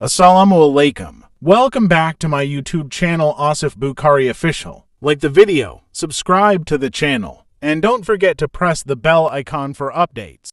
Assalamu alaikum. Welcome back to my YouTube channel Asif Bukhari Official. Like the video, subscribe to the channel, and don't forget to press the bell icon for updates.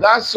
10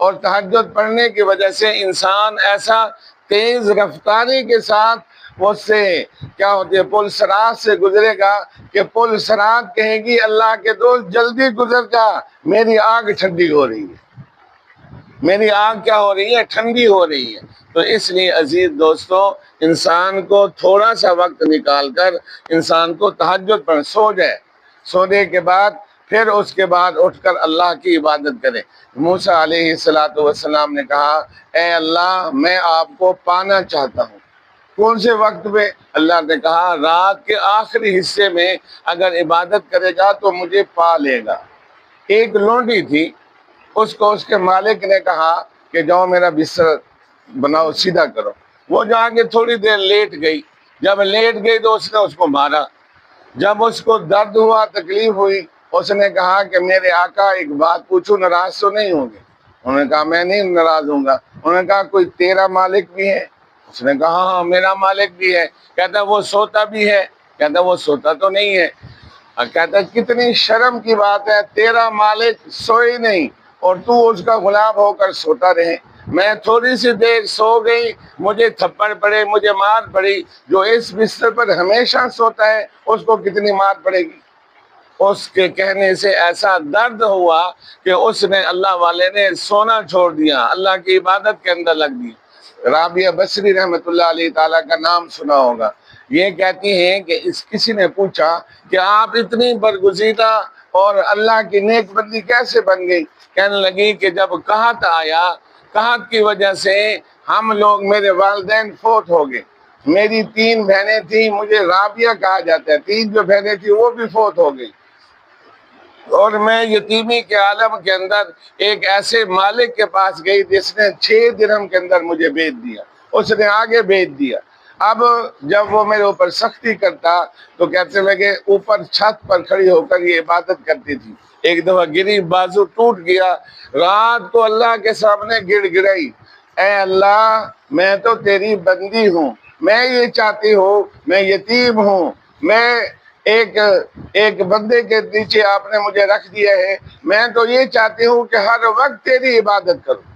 اور تہجد پڑھنے کی وجہ سے انسان ایسا تیز رفتاری کے ساتھ وہ سے کیا ہوتی ہے پل صراط سے گزرے گا کہ پل صراط کہے گی اللہ کے دوست جلدی گزر جا، میری آنکھ ٹھنڈی ہو رہی ہے، میری آنکھ کیا ہو رہی ہے، ٹھنڈی ہو رہی ہے۔ تو اس لیے عزیز دوستو، انسان کو تھوڑا سا وقت نکال کر انسان کو تہجد پر سو جائے، سونے کے بعد پھر اس کے بعد اٹھ کر اللہ کی عبادت کرے۔ موسیٰ علیہ السلام نے کہا اے اللہ میں آپ کو پانا چاہتا ہوں۔ کون سے وقت میں؟ اللہ نے کہا رات کے آخری حصے میں اگر عبادت کرے گا تو مجھے پا لے گا۔ ایک لونڈی تھی، اس کو اس کے مالک نے کہا کہ جاؤ میرا بستر بناؤ، سیدھا کرو۔ وہ جا کے تھوڑی دیر لیٹ گئی، جب لیٹ گئی تو اس نے اس کو مارا۔ جب اس کو درد ہوا، تکلیف ہوئی، اس نے کہا کہ میرے آقا ایک بات پوچھو، ناراض تو نہیں ہوں گے؟ انہوں نے کہا میں نہیں ناراض ہوں گا۔ انہوں نے کہا کوئی تیرا مالک بھی ہے؟ اس نے کہا ہاں میرا مالک بھی ہے۔ کہتا وہ سوتا بھی ہے؟ کہتا وہ سوتا تو نہیں ہے۔ کہتا کتنی شرم کی بات ہے، تیرا مالک سوئی نہیں اور تو اس کا غلام ہو کر سوتا رہے۔ میں تھوڑی سی دیر سو گئی، مجھے تھپڑ پڑے، مجھے مار پڑی۔ جو اس بستر پر ہمیشہ سوتا ہے اس کو کتنی مار پڑے گی؟ اس کے کہنے سے ایسا درد ہوا کہ اس نے اللہ والے نے سونا چھوڑ دیا، اللہ کی عبادت کے اندر لگ دی۔ رابعہ بصری رحمۃ اللہ علیہ تعالیٰ کا نام سنا ہوگا، یہ کہتی ہیں کہ کسی نے پوچھا کہ آپ اتنی برگزیدہ اور اللہ کی نیک بندی کیسے بن گئی؟ کہنے لگی کہ جب قحط آیا، قحط کی وجہ سے ہم لوگ، میرے والدین فوت ہو گئے، میری 3 بہنیں تھیں، مجھے رابعہ کہا جاتا ہے، 3 جو بہنیں تھیں وہ بھی فوت ہو گئی، اور میں یتیمی کے عالم کے اندر ایک ایسے مالک کے پاس گئی جس نے 6 درہم کے اندر مجھے بیچ دیا، اس نے آگے بیچ دیا۔ اب جب وہ میرے اوپر سختی کرتا تو کہتے لگے، اوپر چھت پر کھڑی ہو کر یہ عبادت کرتی تھی، ایک دفعہ گری، بازو ٹوٹ گیا، رات کو اللہ کے سامنے گڑ گڑائی، اے اللہ میں تو تیری بندی ہوں، میں یہ چاہتی ہوں، میں یتیم ہوں، میں ایک بندے کے نیچے آپ نے مجھے رکھ دیا ہے، میں تو یہ چاہتی ہوں کہ ہر وقت تیری عبادت کروں۔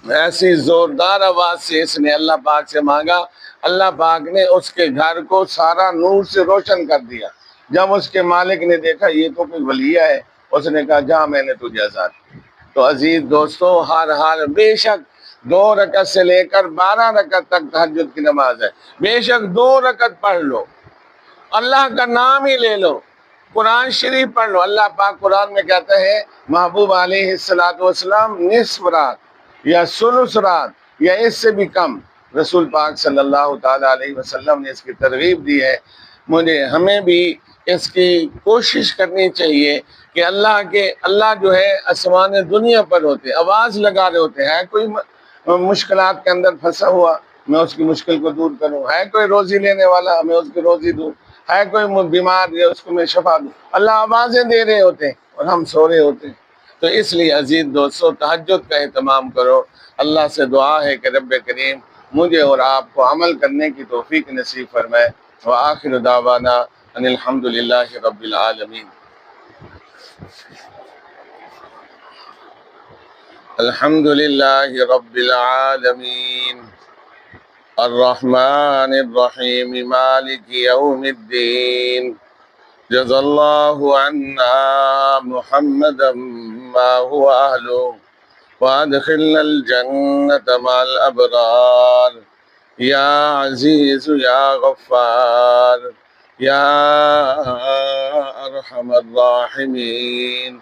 ایسی زوردار آواز سے اس نے اللہ پاک سے مانگا، اللہ پاک نے اس کے گھر کو سارا نور سے روشن کر دیا۔ جب اس کے مالک نے دیکھا یہ تو کوئی ولیہ ہے، اس نے کہا جہاں میں نے تجھے آزاد کیا۔ تو عزیز دوستو، ہر حال بے شک 2 رکعت سے لے کر 12 رکعت تک تہجد کی نماز ہے، بے شک 2 رکعت پڑھ لو، اللہ کا نام ہی لے لو، قرآن شریف پڑھ لو۔ اللہ پاک قرآن میں کہتا ہے محبوب علیہ السلام نصف رات یا ثلث رات یا اس سے بھی کم، رسول پاک صلی اللہ تعالیٰ علیہ وسلم نے اس کی ترغیب دی ہے۔ ہمیں بھی اس کی کوشش کرنی چاہیے کہ اللہ جو ہے آسمان دنیا پر ہوتے، آواز لگا رہے ہوتے ہیں، کوئی مشکلات کے اندر پھنسا ہوا میں اس کی مشکل کو دور کروں، ہے کوئی روزی لینے والا میں اس کی روزی دوں، ہے کوئی بیمار ہے اس کو میں شفا دوں، اللہ آوازیں دے رہے ہوتے ہیں اور ہم سو رہے ہوتے ہیں۔ تو اس لیے عزیز دوستو تہجد کا اہتمام کرو۔ اللہ سے دعا ہے کہ رب کریم مجھے اور آپ کو عمل کرنے کی توفیق نصیب فرمائے۔ وآخر دعوانا ان الحمدللہ رب العالمین۔ الحمدللہ رب العالمین الرحمن الرحیم مالک یوم الدین جزا اللہ عنا محمدا ما هو اہلہ وادخلنا الجنة مع الابرار یا عزیز یا غفار یا ارحم الراحمین۔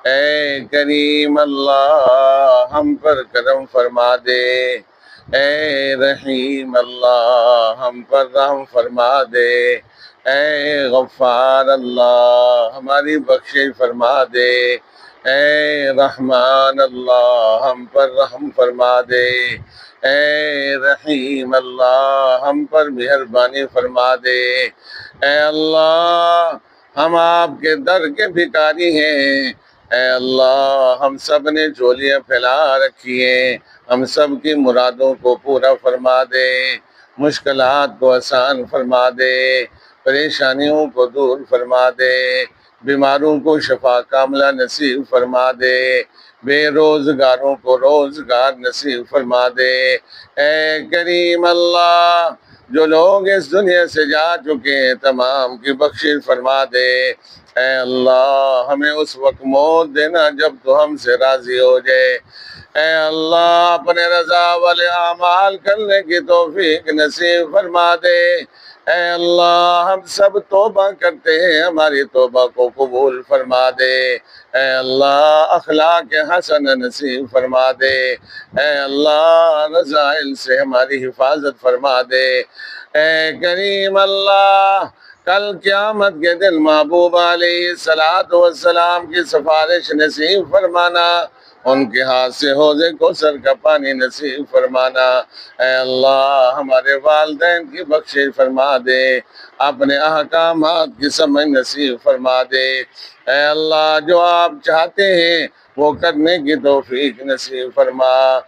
اے کریم اللہ ہم پر کرم فرما دے، اے رحیم اللہ ہم پر رحم فرما دے، اے غفار اللہ ہماری بخشش فرما دے، اے رحمان اللہ ہم پر رحم فرما دے، اے رحیم اللہ ہم پر مہربانی فرما دے۔ اے اللہ ہم آپ کے در کے بھکاری ہیں، اے اللہ ہم سب نے جھولیاں پھیلا رکھی ہیں، ہم سب کی مرادوں کو پورا فرما دے، مشکلات کو آسان فرما دے، پریشانیوں کو دور فرما دے، بیماروں کو شفا کاملہ نصیب فرما دے، بے روزگاروں کو روزگار نصیب فرما دے۔ اے کریم اللہ، جو لوگ اس دنیا سے جا چکے ہیں تمام کی بخشش فرما دے۔ اے اللہ، ہمیں اس وقت موت دینا جب تو ہم سے راضی ہو جائے۔ اے اللہ، اپنے رضا والے اعمال کرنے کی توفیق نصیب فرما دے۔ اے اللہ، ہم سب توبہ کرتے ہیں، ہماری توبہ کو قبول فرما دے۔ اے اللہ، اخلاق حسن نصیب فرما دے۔ اے اللہ، رذائل سے ہماری حفاظت فرما دے۔ اے کریم اللہ، کل قیامت کے دن محبوب علیہ السلام کی سفارش نصیب فرمانا، ان کے ہاتھ سے حوض کوثر کا پانی نصیب فرمانا۔ اے اللہ، ہمارے والدین کی بخشش فرما دے، اپنے احکامات کی سمجھ نصیب فرما دے۔ اے اللہ، جو آپ چاہتے ہیں وہ کرنے کی توفیق نصیب فرما۔